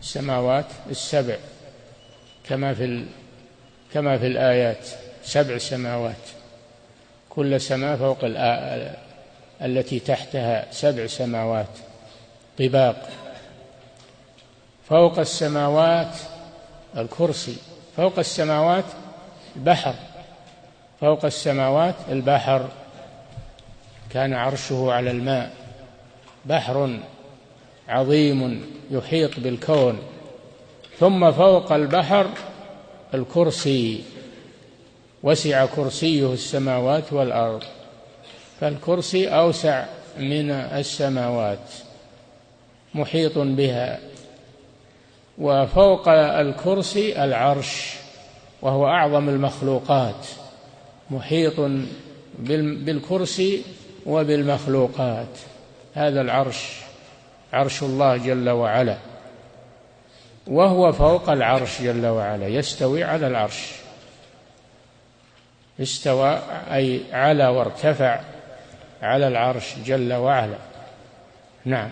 السماوات السبع كما في الآيات 7 سماوات، كل سماء فوق التي تحتها 7 سماوات طباق. فوق السماوات الكرسي، فوق السماوات البحر، فوق السماوات البحر، كان عرشه على الماء، بحر عظيم يحيط بالكون. ثم فوق البحر الكرسي، وسع كرسيه السماوات والأرض، فالكرسي أوسع من السماوات محيط بها. وفوق الكرسي العرش، وهو أعظم المخلوقات، محيط بالكرسي وبالمخلوقات. هذا العرش عرش الله جل وعلا، وهو فوق العرش جل وعلا، يستوي على العرش. استوى أي على وارتفع على العرش جل وعلا. نعم.